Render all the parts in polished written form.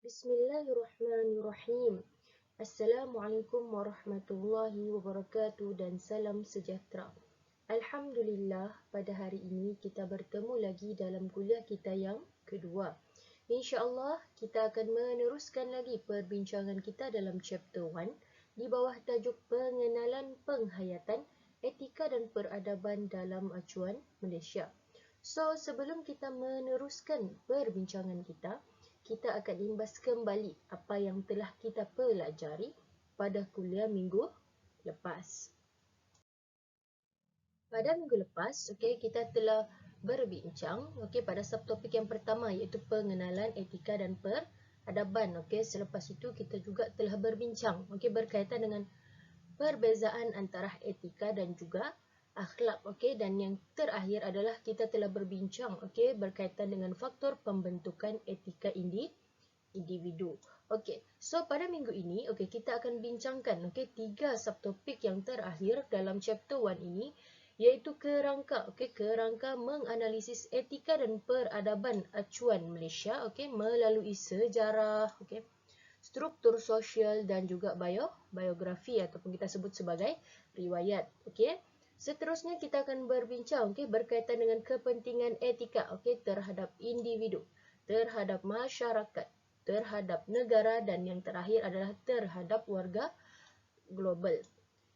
Bismillahirrahmanirrahim. Assalamualaikum warahmatullahi wabarakatuh dan salam sejahtera. Alhamdulillah, pada hari ini kita bertemu lagi dalam kuliah kita yang kedua. InsyaAllah, kita akan meneruskan lagi perbincangan kita dalam chapter 1 di bawah tajuk pengenalan penghayatan, etika dan peradaban dalam acuan Malaysia. So, sebelum kita meneruskan perbincangan kita akan imbas kembali apa yang telah kita pelajari pada kuliah minggu lepas. Pada minggu lepas, kita telah berbincang pada subtopik yang pertama iaitu pengenalan etika dan peradaban. Selepas itu kita juga telah berbincang berkaitan dengan perbezaan antara etika dan juga akhlak. Dan yang terakhir adalah kita telah berbincang berkaitan dengan faktor pembentukan etika individu. So pada minggu ini kita akan bincangkan 3 subtopik yang terakhir dalam chapter 1 ini, iaitu kerangka menganalisis etika dan peradaban acuan Malaysia melalui sejarah, struktur sosial dan juga biografi ataupun kita sebut sebagai riwayat. Seterusnya kita akan berbincang berkaitan dengan kepentingan etika terhadap individu, terhadap masyarakat, terhadap negara dan yang terakhir adalah terhadap warga global.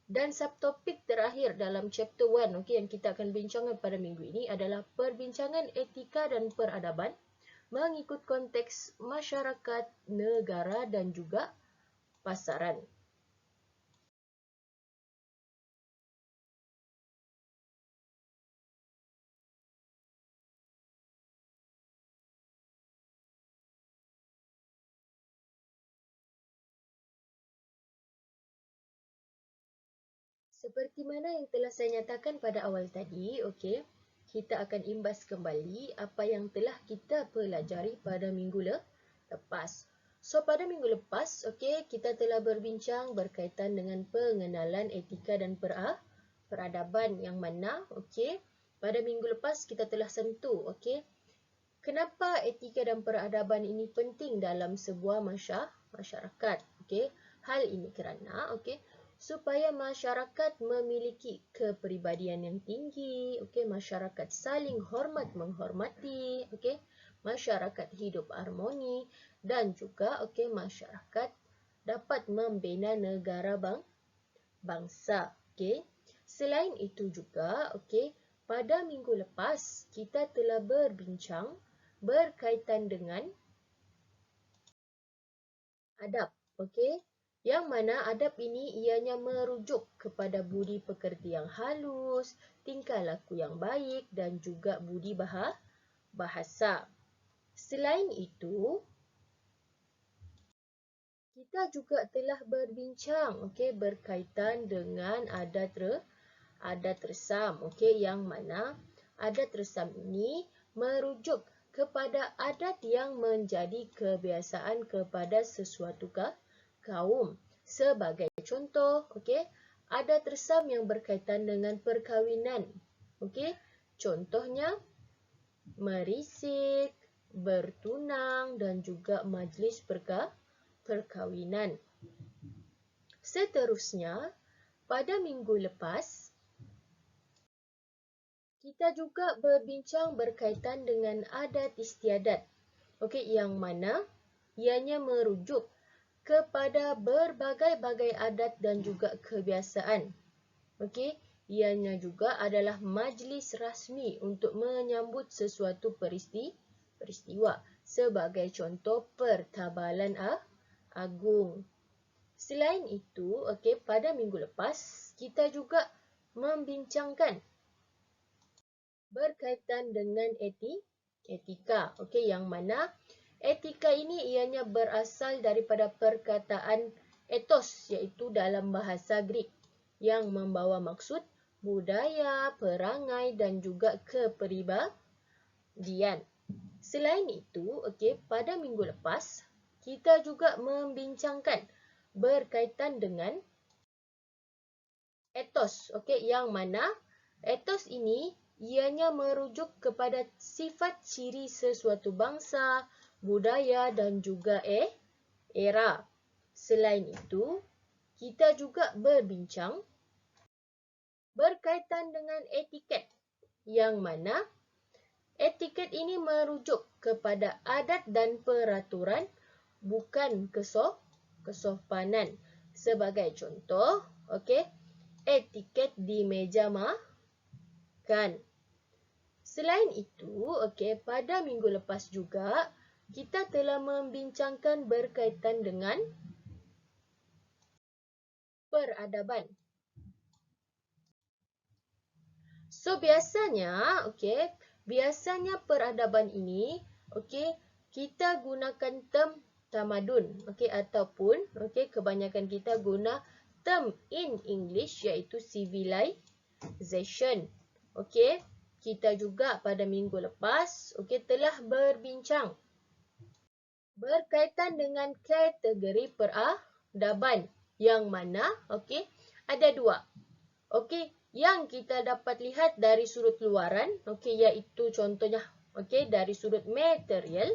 Dan subtopik terakhir dalam chapter 1 yang kita akan bincangkan pada minggu ini adalah perbincangan etika dan peradaban mengikut konteks masyarakat, negara dan juga pasaran. Seperti mana yang telah saya nyatakan pada awal tadi, kita akan imbas kembali apa yang telah kita pelajari pada minggu lepas. So pada minggu lepas, kita telah berbincang berkaitan dengan pengenalan etika dan peradaban yang mana, pada minggu lepas kita telah sentuh, kenapa etika dan peradaban ini penting dalam sebuah masyarakat. Hal ini kerana, supaya masyarakat memiliki kepribadian yang tinggi, masyarakat saling hormat menghormati, masyarakat hidup harmoni dan juga masyarakat dapat membina negara bangsa. Selain itu juga, pada minggu lepas kita telah berbincang berkaitan dengan adab. Yang mana adab ini ianya merujuk kepada budi pekerti yang halus, tingkah laku yang baik dan juga budi bahasa. Selain itu, kita juga telah berbincang berkaitan dengan adat resam, yang mana adat resam ini merujuk kepada adat yang menjadi kebiasaan kepada sesuatu kaum. Sebagai contoh, adat resam yang berkaitan dengan perkahwinan. Contohnya merisik, bertunang dan juga majlis perkahwinan. Seterusnya, pada minggu lepas kita juga berbincang berkaitan dengan adat istiadat. Yang mana ianya merujuk kepada berbagai-bagai adat dan juga kebiasaan. Ianya juga adalah majlis rasmi untuk menyambut sesuatu peristiwa. Sebagai contoh pertabalan agung. Selain itu, pada minggu lepas kita juga membincangkan berkaitan dengan etika. Yang mana etika ini ianya berasal daripada perkataan ethos, iaitu dalam bahasa Greek, yang membawa maksud budaya, perangai dan juga kepribadian. Selain itu, pada minggu lepas kita juga membincangkan berkaitan dengan ethos, yang mana ethos ini ianya merujuk kepada sifat ciri sesuatu bangsa, budaya dan juga era. Selain itu, kita juga berbincang berkaitan dengan etiket, yang mana etiket ini merujuk kepada adat dan peraturan, bukan kesopanan. Sebagai contoh, etiket di meja makan. Selain itu, pada minggu lepas juga, kita telah membincangkan berkaitan dengan peradaban. So, biasanya peradaban ini, kita gunakan term tamadun, ataupun, kebanyakan kita guna term in English iaitu civilization. Kita juga pada minggu lepas, telah berbincang berkaitan dengan kategori peradaban, yang mana, ada dua. Yang kita dapat lihat dari sudut luaran, iaitu contohnya, dari sudut material.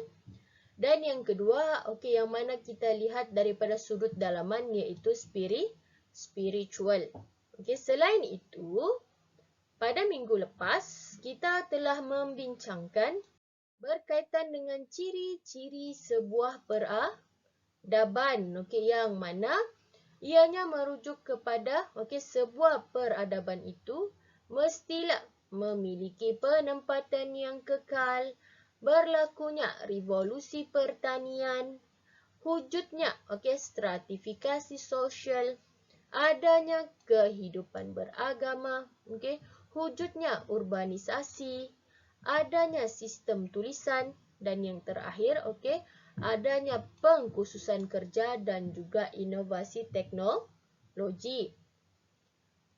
Dan yang kedua, yang mana kita lihat daripada sudut dalaman, iaitu spiritual. Selain itu, pada minggu lepas, kita telah membincangkan berkaitan dengan ciri-ciri sebuah peradaban, yang mana ianya merujuk kepada sebuah peradaban itu mestilah memiliki penempatan yang kekal, berlakunya revolusi pertanian, wujudnya stratifikasi sosial, adanya kehidupan beragama, wujudnya urbanisasi, adanya sistem tulisan, dan yang terakhir, adanya pengkhususan kerja dan juga inovasi teknologi.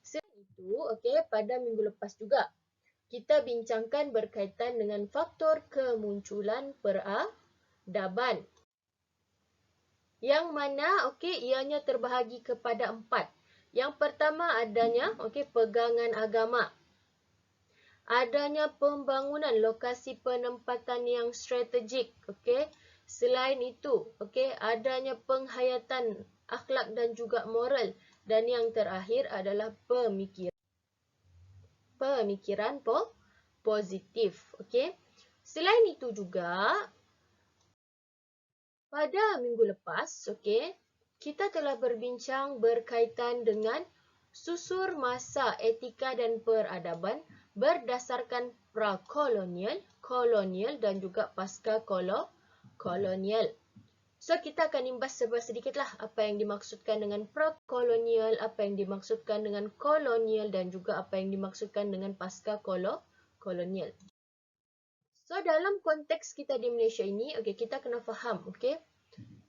Selain itu, pada minggu lepas juga, kita bincangkan berkaitan dengan faktor kemunculan peradaban. Yang mana, ianya terbahagi kepada 4. Yang pertama adanya, pegangan agama. Adanya pembangunan lokasi penempatan yang strategik, Selain itu, adanya penghayatan akhlak dan juga moral. Dan yang terakhir adalah pemikiran positif, Selain itu juga, pada minggu lepas, kita telah berbincang berkaitan dengan susur masa etika dan peradaban berdasarkan pra-kolonial, kolonial dan juga pasca-kolonial. So, kita akan imbas sedikitlah apa yang dimaksudkan dengan pra-kolonial, apa yang dimaksudkan dengan kolonial dan juga apa yang dimaksudkan dengan pasca-kolonial. So, dalam konteks kita di Malaysia ini, kita kena faham,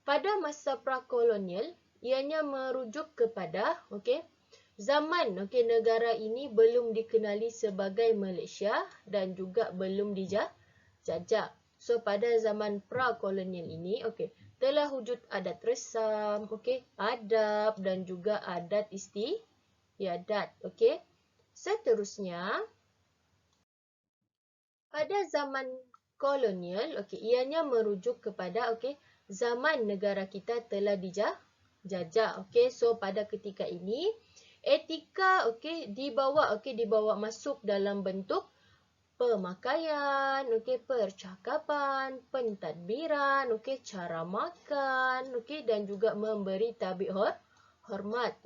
pada masa pra-kolonial, ianya merujuk kepada, zaman, negara ini belum dikenali sebagai Malaysia dan juga belum dijajah. So, pada zaman pra-kolonial ini, telah wujud adat resam, adab dan juga adat istiadat, Seterusnya, pada zaman kolonial, ianya merujuk kepada, zaman negara kita telah dijajah, So, pada ketika ini, etika dibawa masuk dalam bentuk pemakaian, percakapan, pentadbiran, cara makan, dan juga memberi tabik hormat,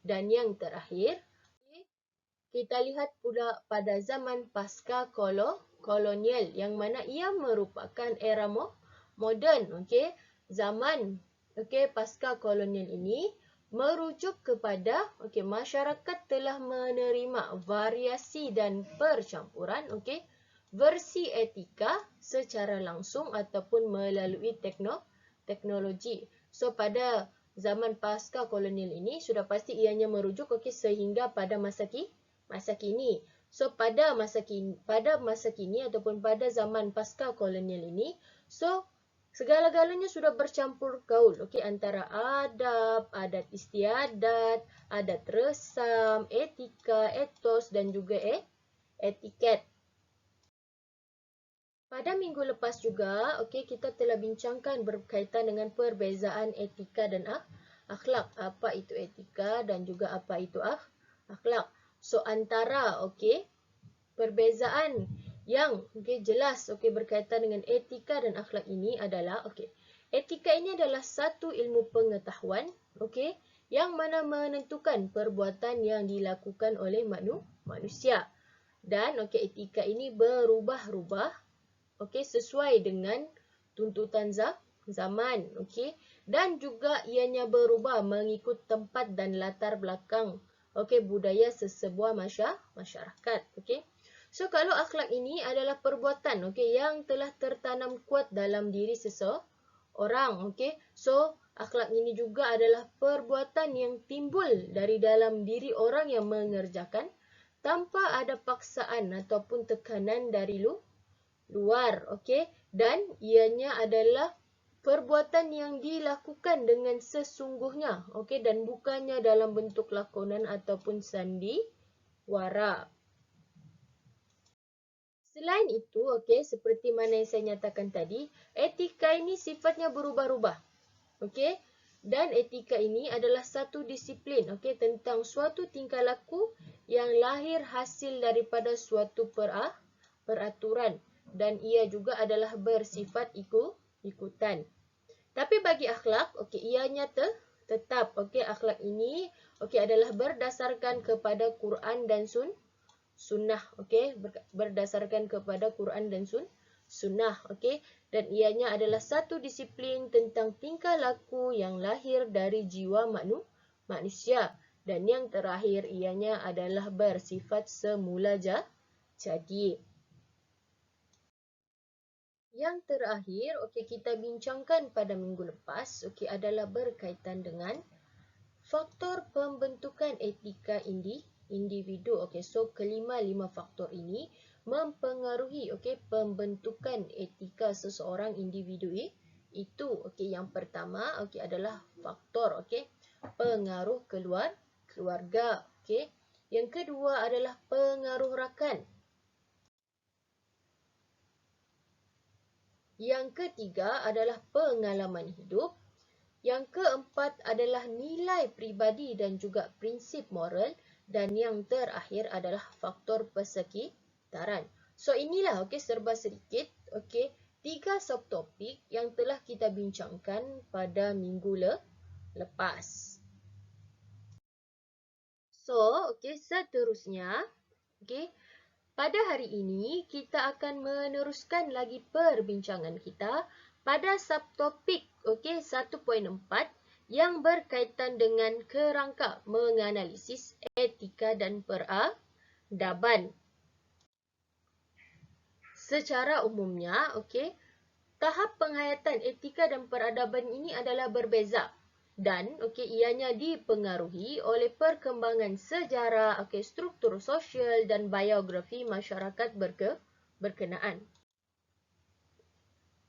Dan yang terakhir, kita lihat pula pada zaman pasca kolonial, yang mana ia merupakan era moden, Zaman pasca kolonial ini merujuk kepada masyarakat telah menerima variasi dan percampuran versi etika secara langsung ataupun melalui teknologi. So, pada zaman pasca kolonial ini sudah pasti ianya merujuk sehingga pada masa kini. So, pada masa kini ataupun pada zaman pasca kolonial ini, so segala-galanya sudah bercampur gaul, antara adat istiadat, adat resam, etika, etos dan juga etiket. Pada minggu lepas juga, okey, kita telah bincangkan berkaitan dengan perbezaan etika dan akhlak. Apa itu etika dan juga apa itu akhlak. So antara okey, perbezaan yang okey jelas okey berkaitan dengan etika dan akhlak ini adalah okey. Etika ini adalah satu ilmu pengetahuan okey yang mana menentukan perbuatan yang dilakukan oleh manusia. Dan okey etika ini berubah-ubah okey sesuai dengan tuntutan zaman okey dan juga ianya berubah mengikut tempat dan latar belakang okey budaya sesebuah masyarakat okey. So kalau akhlak ini adalah perbuatan okey yang telah tertanam kuat dalam diri seseorang okey. So akhlak ini juga adalah perbuatan yang timbul dari dalam diri orang yang mengerjakan tanpa ada paksaan ataupun tekanan dari luar okey dan ianya adalah perbuatan yang dilakukan dengan sesungguhnya okey dan bukannya dalam bentuk lakonan ataupun sandiwara. Selain itu okey seperti mana yang saya nyatakan tadi, etika ini sifatnya berubah-ubah. Okey? Dan etika ini adalah satu disiplin okey tentang suatu tingkah laku yang lahir hasil daripada suatu peraturan dan ia juga adalah bersifat ikutan. Tapi bagi akhlak, okey ianya tetap okey akhlak ini okey adalah berdasarkan kepada Quran dan sunnah okey berdasarkan kepada Quran dan sunnah okey dan ianya adalah satu disiplin tentang tingkah laku yang lahir dari jiwa manusia dan yang terakhir ianya adalah bersifat semula jadi. Yang terakhir okey kita bincangkan pada minggu lepas okey adalah berkaitan dengan faktor pembentukan etika individu okey so kelima faktor ini mempengaruhi okey pembentukan etika seseorang individu itu okey yang pertama okey adalah faktor okey pengaruh keluarga okey yang kedua adalah pengaruh rakan. Yang ketiga adalah pengalaman hidup. Yang keempat adalah nilai peribadi dan juga prinsip moral dan yang terakhir adalah faktor persekitaran. So inilah okey serba sedikit okey 3 subtopik yang telah kita bincangkan pada minggu lepas. So okey seterusnya okey pada hari ini kita akan meneruskan lagi perbincangan kita pada subtopik okey 1.4 yang berkaitan dengan kerangka menganalisis etika dan peradaban. Secara umumnya okey tahap penghayatan etika dan peradaban ini adalah berbeza dan okey ianya dipengaruhi oleh perkembangan sejarah okey struktur sosial dan biografi masyarakat berkenaan.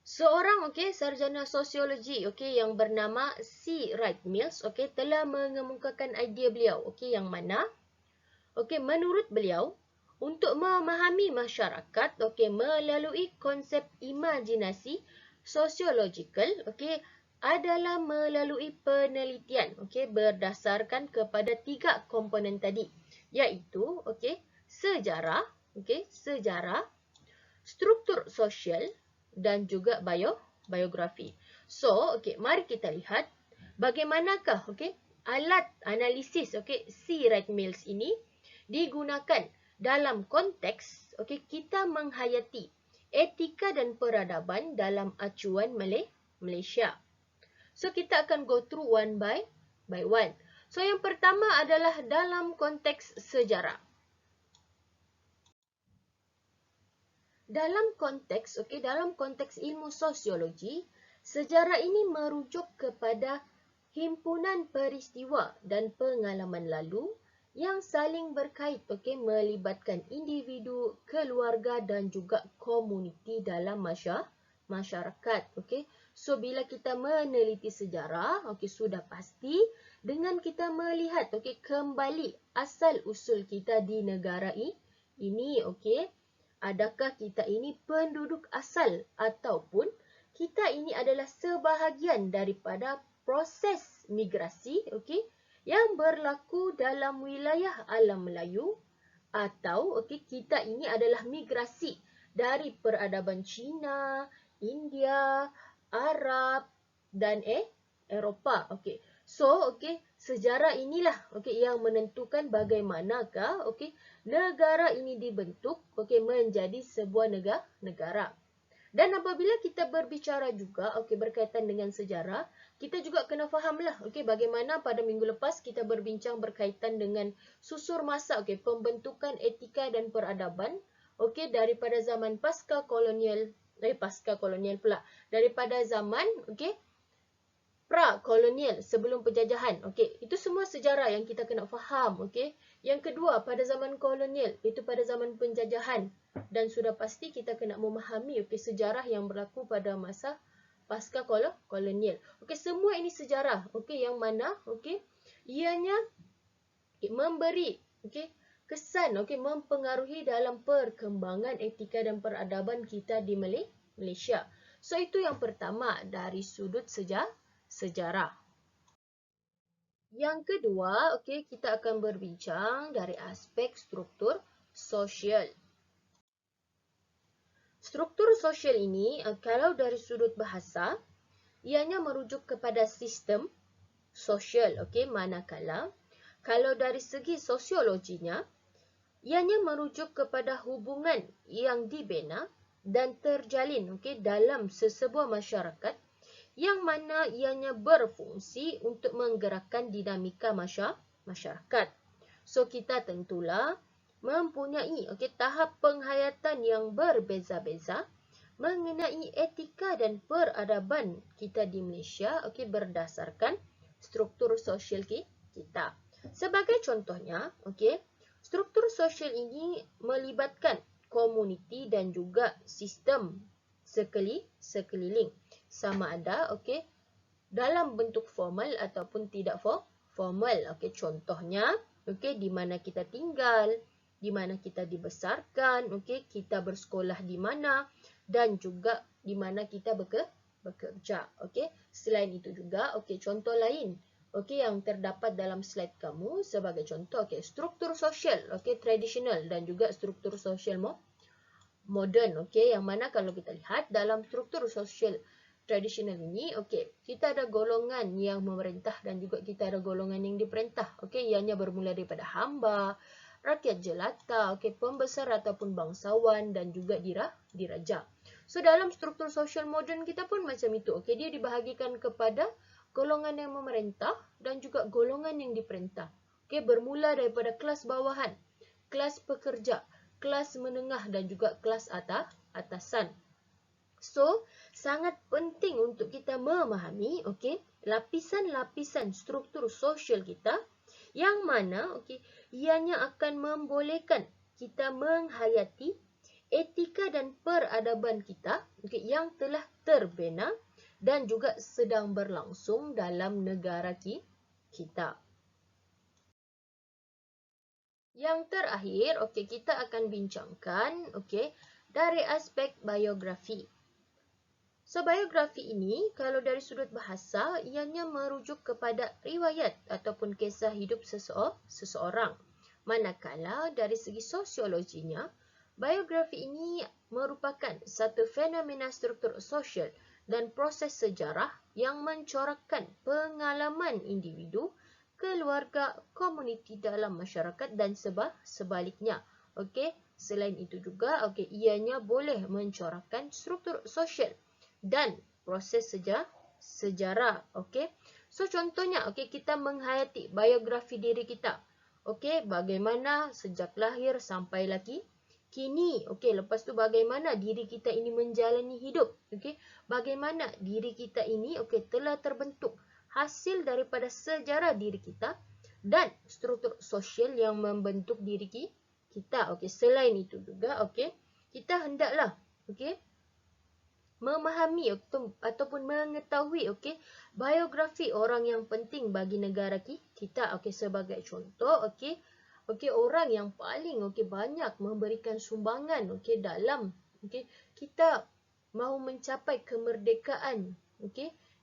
Seorang okey sarjana sosiologi okey yang bernama C. Wright Mills okey telah mengemukakan idea beliau okey yang mana okey menurut beliau untuk memahami masyarakat okey melalui konsep imajinasi sosiologikal okey adalah melalui penelitian okey berdasarkan kepada 3 komponen tadi iaitu okey sejarah struktur sosial dan juga biografi. So okey mari kita lihat bagaimanakah okey alat analisis okey C. Wright Mills ini digunakan dalam konteks okey kita menghayati etika dan peradaban dalam acuan Malaysia. So kita akan go through one by one. So yang pertama adalah dalam konteks sejarah. Dalam konteks ilmu sosiologi, sejarah ini merujuk kepada himpunan peristiwa dan pengalaman lalu yang saling berkait okey melibatkan individu, keluarga dan juga komuniti dalam masyarakat okey. So bila kita meneliti sejarah okey sudah pasti dengan kita melihat okey kembali asal usul kita di negara ini okey adakah kita ini penduduk asal ataupun kita ini adalah sebahagian daripada proses migrasi, okey, yang berlaku dalam wilayah alam Melayu, atau okey, kita ini adalah migrasi dari peradaban Cina, India, Arab dan Eropah. Okey. So, okey, sejarah inilah okey yang menentukan bagaimanakah okey negara ini dibentuk okey menjadi sebuah negara. Dan apabila kita berbicara juga okey berkaitan dengan sejarah, kita juga kena fahamlah okey bagaimana pada minggu lepas kita berbincang berkaitan dengan susur masa okey pembentukan etika dan peradaban okey daripada zaman pasca kolonial pula daripada zaman okey pra-kolonial sebelum penjajahan. Okey, itu semua sejarah yang kita kena faham, okey. Yang kedua, pada zaman kolonial, itu pada zaman penjajahan, dan sudah pasti kita kena memahami okey sejarah yang berlaku pada masa pasca kolonial. Okey, semua ini sejarah okey yang mana okey ianya memberi okey kesan okey mempengaruhi dalam perkembangan etika dan peradaban kita di Malaysia. So itu yang pertama dari sudut sejarah. Yang kedua, okey, kita akan berbincang dari aspek struktur sosial. Struktur sosial ini, kalau dari sudut bahasa, ianya merujuk kepada sistem sosial, okey, manakala kalau dari segi sosiologinya, ianya merujuk kepada hubungan yang dibina dan terjalin okey dalam sesebuah masyarakat yang mana ianya berfungsi untuk menggerakkan dinamika masyarakat. So kita tentulah mempunyai okey tahap penghayatan yang berbeza-beza mengenai etika dan peradaban kita di Malaysia okey berdasarkan struktur sosial kita. Sebagai contohnya, okey, struktur sosial ini melibatkan komuniti dan juga sistem sekeliling. Sama ada okey dalam bentuk formal ataupun tidak formal. Okey, contohnya okey di mana kita tinggal, di mana kita dibesarkan, okey, kita bersekolah di mana dan juga di mana kita bekerja. Okey, selain itu juga okey contoh lain okey yang terdapat dalam slide kamu sebagai contoh okey struktur sosial okey tradisional dan juga struktur sosial moden. Okey, yang mana kalau kita lihat dalam struktur sosial tradisional ini, okey, kita ada golongan yang memerintah dan juga kita ada golongan yang diperintah. Okey, ianya bermula daripada hamba, rakyat jelata, okey, pembesar ataupun bangsawan dan juga diraja. So dalam struktur sosial moden kita pun macam itu. Okey, dia dibahagikan kepada golongan yang memerintah dan juga golongan yang diperintah. Okey, bermula daripada kelas bawahan, kelas pekerja, kelas menengah dan juga kelas atasan. So, sangat penting untuk kita memahami okey lapisan-lapisan struktur sosial kita yang mana okey ianya akan membolehkan kita menghayati etika dan peradaban kita okey yang telah terbina dan juga sedang berlangsung dalam negara kita. Yang terakhir, okey kita akan bincangkan okey dari aspek biografi. So, biografi ini, kalau dari sudut bahasa, ianya merujuk kepada riwayat ataupun kisah hidup seseorang. Manakala, dari segi sosiologinya, biografi ini merupakan satu fenomena struktur sosial dan proses sejarah yang mencorakkan pengalaman individu, keluarga, komuniti dalam masyarakat dan sebaliknya. Okey, selain itu juga, okey, ianya boleh mencorakkan struktur sosial dan proses sejarah. Okey. So contohnya okey kita menghayati biografi diri kita. Okey, bagaimana sejak lahir sampai lagi kini. Okey, lepas tu bagaimana diri kita ini menjalani hidup. Okey, bagaimana diri kita ini okey telah terbentuk hasil daripada sejarah diri kita dan struktur sosial yang membentuk diri kita. Okey, selain itu juga okey kita hendaklah okey memahami ataupun mengetahui okey biografi orang yang penting bagi negara kita. Okey, sebagai contoh okey okey, orang yang paling banyak memberikan sumbangan dalam kita mahu mencapai kemerdekaan,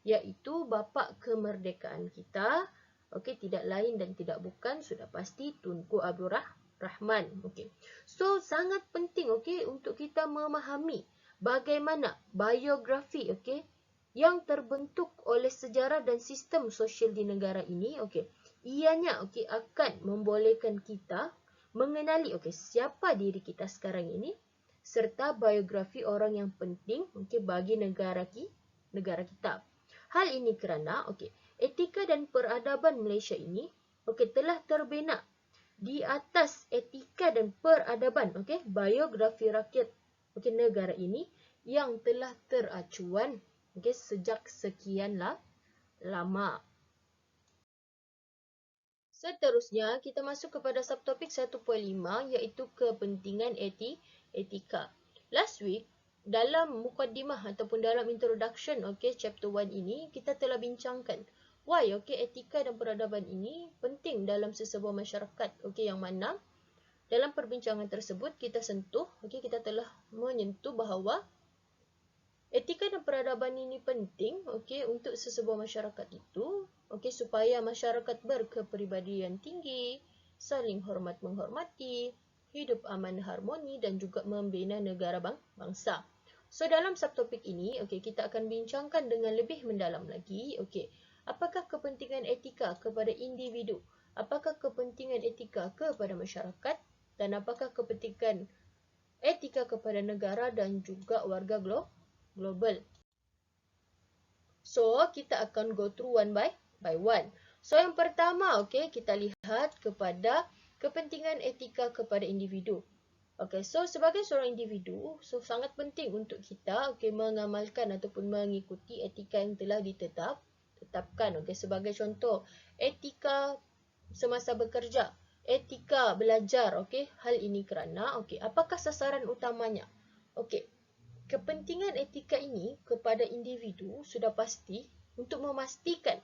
iaitu bapa kemerdekaan kita, tidak lain dan tidak bukan sudah pasti Tunku Abdul Rahman. So sangat penting untuk kita memahami bagaimana biografi yang terbentuk oleh sejarah dan sistem sosial di negara ini. Ianya akan membolehkan kita mengenali siapa diri kita sekarang ini serta biografi orang yang penting bagi negara kita. Hal ini kerana etika dan peradaban Malaysia ini telah terbina di atas etika dan peradaban biografi rakyat negara ini yang telah teracuan sejak sekian lama. Seterusnya, kita masuk kepada subtopik 1.5 iaitu kepentingan etika. Last week, dalam mukaddimah ataupun dalam introduction chapter 1 ini, kita telah bincangkan why etika dan peradaban ini penting dalam sesebuah masyarakat. Yang mana dalam perbincangan tersebut kita sentuh, kita telah menyentuh bahawa etika dan peradaban ini penting untuk sesebuah masyarakat itu supaya masyarakat berkepribadian tinggi, saling hormat menghormati, hidup aman harmoni dan juga membina negara bangsa. So dalam subtopik ini kita akan bincangkan dengan lebih mendalam lagi apakah kepentingan etika kepada individu, apakah kepentingan etika kepada masyarakat dan apakah kepentingan etika kepada negara dan juga warga global. So, kita akan go through one by one. So, yang pertama, kita lihat kepada kepentingan etika kepada individu. So sebagai seorang individu, so sangat penting untuk kita mengamalkan ataupun mengikuti etika yang telah ditetapkan. Sebagai contoh, etika semasa bekerja, etika belajar. Hal ini kerana apakah sasaran utamanya? Kepentingan etika ini kepada individu sudah pasti untuk memastikan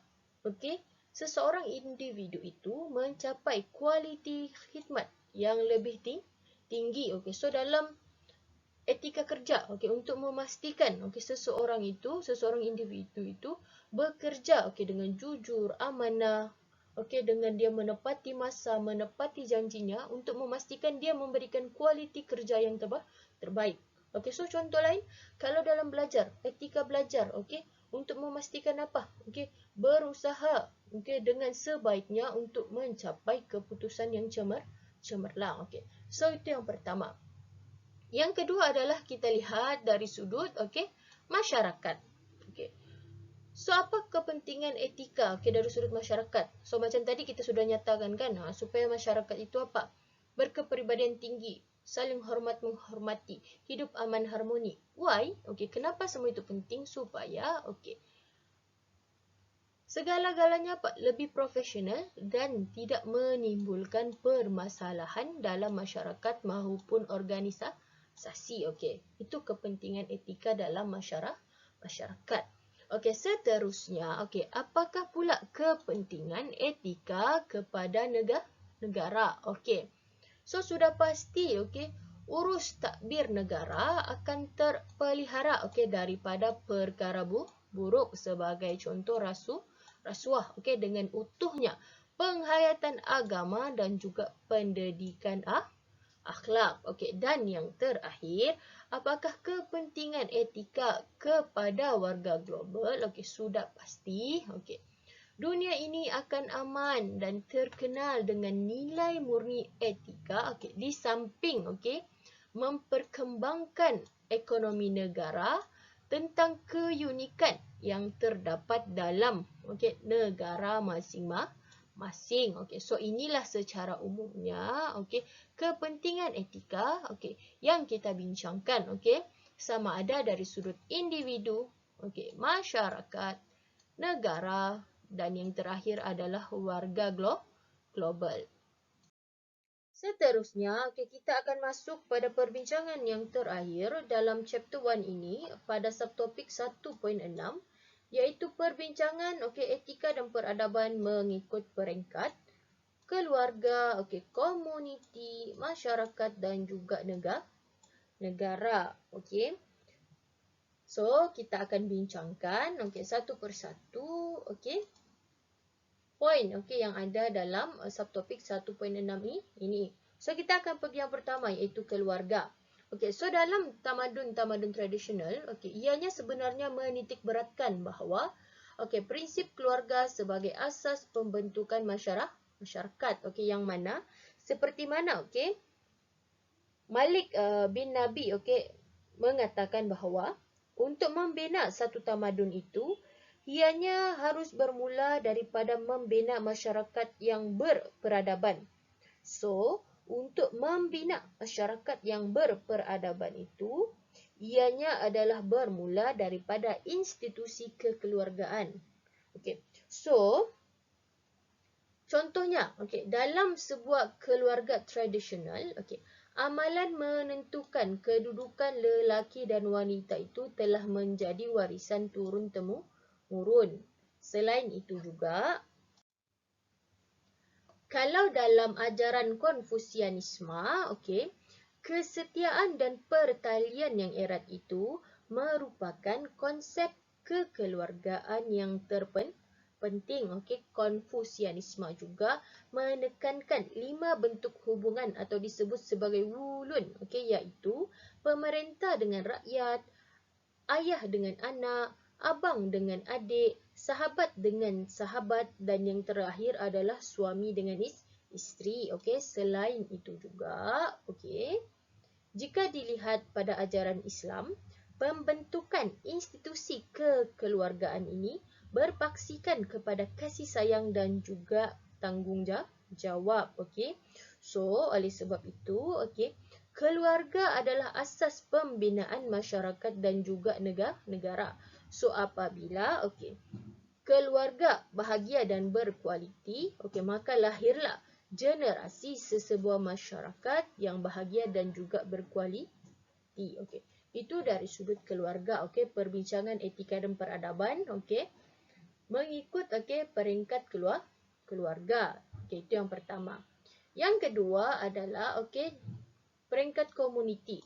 seseorang individu itu mencapai kualiti khidmat yang lebih tinggi. So dalam etika kerja untuk memastikan seseorang individu itu bekerja dengan jujur, amanah, dengan dia menepati masa, menepati janjinya untuk memastikan dia memberikan kualiti kerja yang terbaik. So contoh lain, kalau dalam belajar, etika belajar, untuk memastikan apa? Berusaha, dengan sebaiknya untuk mencapai keputusan yang cemerlang. So itu yang pertama. Yang kedua adalah kita lihat dari sudut, masyarakat. So apa kepentingan etika dari sudut masyarakat? So macam tadi kita sudah nyatakan kan, supaya masyarakat itu apa? Berkepribadian tinggi, saling hormat menghormati, hidup aman harmoni. Why? Kenapa semua itu penting? Supaya segala-galanya lebih profesional dan tidak menimbulkan permasalahan dalam masyarakat maupun organisasi. Itu kepentingan etika dalam masyarakat. Seterusnya, apakah pula kepentingan etika kepada negara? So sudah pasti urus takbir negara akan terpelihara daripada perkara buruk sebagai contoh rasuah dengan utuhnya penghayatan agama dan juga pendidikan akhlak. Dan yang terakhir, apakah kepentingan etika kepada warga global? Sudah pasti dunia ini akan aman dan terkenal dengan nilai murni etika di samping memperkembangkan ekonomi negara tentang keunikan yang terdapat dalam negara masing-masing. So inilah secara umumnya kepentingan etika yang kita bincangkan sama ada dari sudut individu, masyarakat, negara dan yang terakhir adalah warga global. Seterusnya, kita akan masuk pada perbincangan yang terakhir dalam chapter 1 ini pada subtopik 1.6 iaitu perbincangan etika dan peradaban mengikut peringkat keluarga, okey, komuniti, masyarakat dan juga negara. Okey. So, kita akan bincangkan okey satu persatu okey. Poin okey yang ada dalam subtopik 1.6 ini. So, kita akan pergi yang pertama iaitu keluarga. Okey, so dalam tamadun-tamadun tradisional, okey, ianya sebenarnya menitikberatkan bahawa okey, prinsip keluarga sebagai asas pembentukan masyarakat. Okey, yang mana seperti mana okey Malik bin Nabi okey mengatakan bahawa untuk membina satu tamadun itu, ianya harus bermula daripada membina masyarakat yang berperadaban. So, untuk membina masyarakat yang berperadaban itu, ianya adalah bermula daripada institusi kekeluargaan. Okey. So, contohnya, okey, dalam sebuah keluarga tradisional, okey, amalan menentukan kedudukan lelaki dan wanita itu telah menjadi warisan turun-temurun. Selain itu juga, kalau dalam ajaran Konfusianisme, okey, kesetiaan dan pertalian yang erat itu merupakan konsep kekeluargaan yang penting. Okey, Konfusianisme juga menekankan 5 bentuk hubungan atau disebut sebagai wulun, okey, iaitu pemerintah dengan rakyat, ayah dengan anak, abang dengan adik, sahabat dengan sahabat dan yang terakhir adalah suami dengan isteri. Okey, selain itu juga, okey, jika dilihat pada ajaran Islam, pembentukan institusi kekeluargaan ini berpaksikan kepada kasih sayang dan juga tanggungjawab. Okey. So, oleh sebab itu, okey, keluarga adalah asas pembinaan masyarakat dan juga negara. So, apabila okey, keluarga bahagia dan berkualiti, okey, maka lahirlah generasi sesebuah masyarakat yang bahagia dan juga berkualiti. Okey. Itu dari sudut keluarga, okey, perbincangan etika dan peradaban, okey. Mengikut okey peringkat keluarga. Okey, itu yang pertama. Yang kedua adalah okey peringkat komuniti.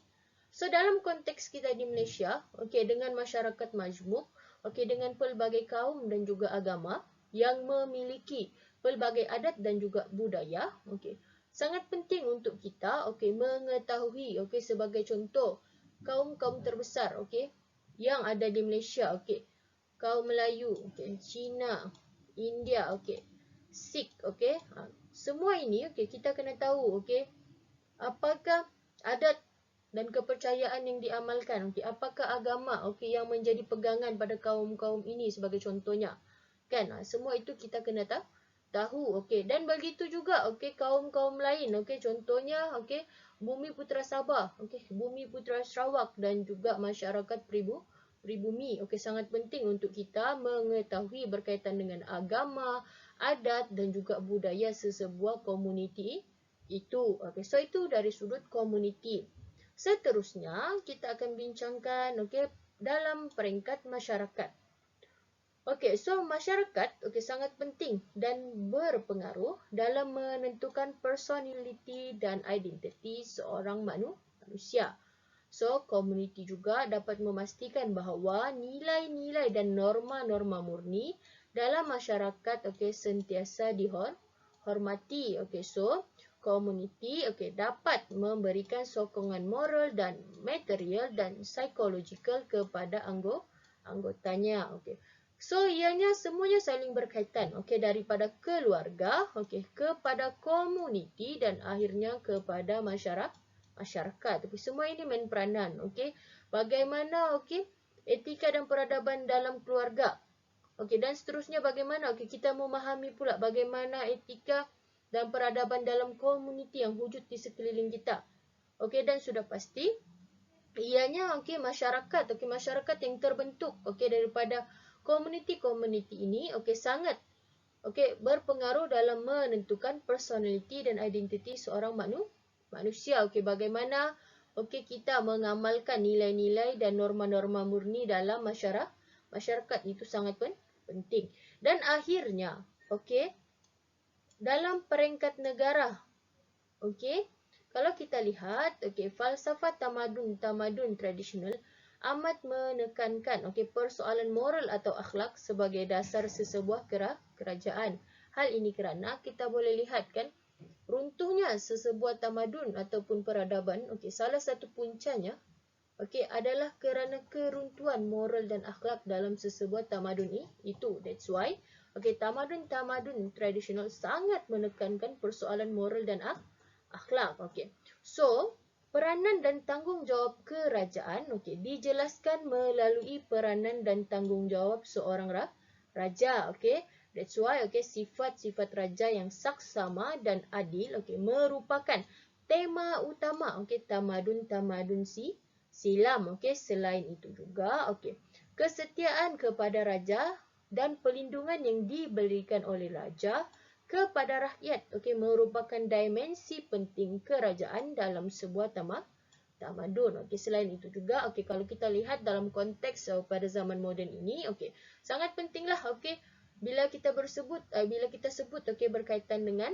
So dalam konteks kita di Malaysia, okey, dengan masyarakat majmuk, okey, dengan pelbagai kaum dan juga agama yang memiliki pelbagai adat dan juga budaya, okey, sangat penting untuk kita okey mengetahui okey sebagai contoh kaum-kaum terbesar okey yang ada di Malaysia, okey, kaum Melayu, okey, Cina, India, okey, Sikh, okey. Semua ini okey kita kena tahu okey apakah adat dan kepercayaan yang diamalkan, okey, apakah agama okey yang menjadi pegangan pada kaum-kaum ini sebagai contohnya. Kan? Semua itu kita kena tahu, okey. Dan begitu juga okey kaum-kaum lain, okey, contohnya okey Bumi Putra Sabah, okey, Bumi Putra Sarawak dan juga masyarakat pribumi. Okey, sangat penting untuk kita mengetahui berkaitan dengan agama, adat dan juga budaya sesebuah komuniti itu. Okey, so itu dari sudut komuniti. Seterusnya, kita akan bincangkan okey dalam peringkat masyarakat. Okey, so masyarakat okey sangat penting dan berpengaruh dalam menentukan personality dan identiti seorang manusia. So, komuniti juga dapat memastikan bahawa nilai-nilai dan norma-norma murni dalam masyarakat okey sentiasa dihormati. Okey, so komuniti okey dapat memberikan sokongan moral dan material dan psikologikal kepada anggotanya. Okey. So, ianya semuanya saling berkaitan. Okey, daripada keluarga okey kepada komuniti dan akhirnya kepada masyarakat. Okey, semua ini main peranan. Okey, bagaimana okey etika dan peradaban dalam keluarga. Okey, dan seterusnya bagaimana okey kita memahami pula bagaimana etika dan peradaban dalam komuniti yang wujud di sekeliling kita. Okey, dan sudah pasti ianya okey masyarakat, okey masyarakat yang terbentuk okey daripada komuniti-komuniti ini okey sangat okey berpengaruh dalam menentukan personality dan identiti seorang manusia. Okey, bagaimana okey kita mengamalkan nilai-nilai dan norma-norma murni dalam masyarakat itu sangat penting. Dan akhirnya, okey, dalam peringkat negara. Okey, kalau kita lihat, okey, falsafah tamadun tradisional amat menekankan persoalan moral atau akhlak sebagai dasar sesebuah kerajaan. Hal ini kerana kita boleh lihat kan, runtuhnya sesebuah tamadun ataupun peradaban, salah satu puncanya adalah kerana keruntuhan moral dan akhlak dalam sesebuah tamadun itu. That's why tamadun tradisional sangat menekankan persoalan moral dan akhlak. So, peranan dan tanggungjawab kerajaan dijelaskan melalui peranan dan tanggungjawab seorang raja. That's why sifat-sifat raja yang saksama dan adil merupakan tema utama tamadun-tamadun silam. Selain itu juga kesetiaan kepada raja dan pelindungan yang diberikan oleh raja kepada rakyat merupakan dimensi penting kerajaan dalam sebuah tamadun. Selain itu juga kalau kita lihat dalam konteks pada zaman moden ini sangat pentinglah bila kita sebut berkaitan dengan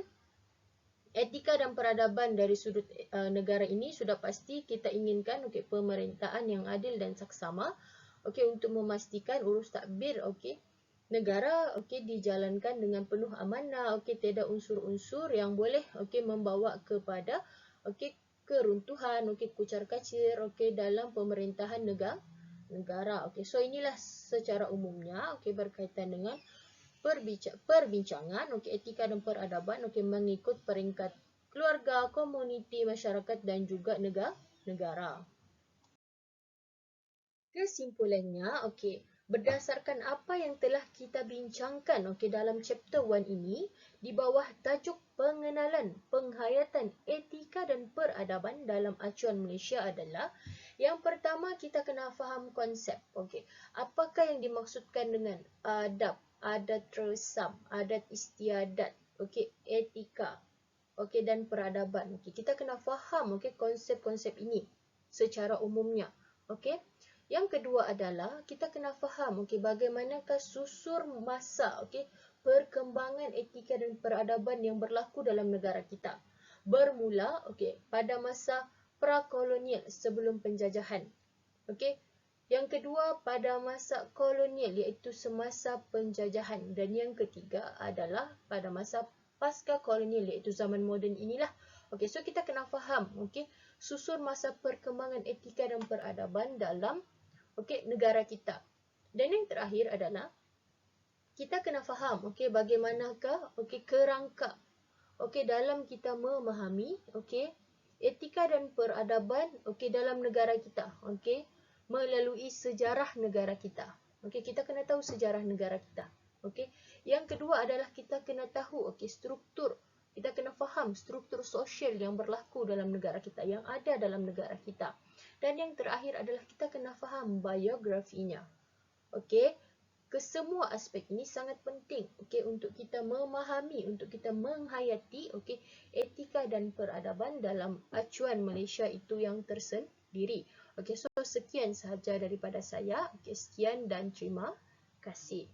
etika dan peradaban dari sudut negara ini, sudah pasti kita inginkan pemerintahan yang adil dan saksama untuk memastikan urus tadbir negara dijalankan dengan penuh amanah, tiada unsur-unsur yang boleh membawa kepada keruntuhan, kucar-kacir dalam pemerintahan negara. So inilah secara umumnya berkaitan dengan perbincangan etika dan peradaban mengikut peringkat keluarga, komuniti, masyarakat dan juga negara. Kesimpulannya, berdasarkan apa yang telah kita bincangkan dalam chapter 1 ini, di bawah tajuk pengenalan, penghayatan etika dan peradaban dalam acuan Malaysia adalah, yang pertama kita kena faham konsep. Apakah yang dimaksudkan dengan adab, adat resam, adat istiadat, etika, dan peradaban. Kita kena faham konsep-konsep ini secara umumnya. Yang kedua adalah kita kena faham bagaimanakah susur masa perkembangan etika dan peradaban yang berlaku dalam negara kita. Bermula pada masa prakolonial sebelum penjajahan. Yang kedua pada masa kolonial iaitu semasa penjajahan, dan yang ketiga adalah pada masa pasca kolonial iaitu zaman moden inilah. So kita kena faham susur masa perkembangan etika dan peradaban dalam negara kita. Dan yang terakhir adalah kita kena faham bagaimanakah kerangka dalam kita memahami etika dan peradaban dalam negara kita melalui sejarah negara kita. Kita kena tahu sejarah negara kita. Yang kedua adalah kita kena tahu struktur. Kita kena faham struktur sosial yang berlaku dalam negara kita, yang ada dalam negara kita. Dan yang terakhir adalah kita kena faham biografinya. Kesemua aspek ini sangat penting untuk kita memahami, untuk kita menghayati etika dan peradaban dalam acuan Malaysia itu yang tersendiri. So sekian sahaja daripada saya. Sekian dan terima kasih.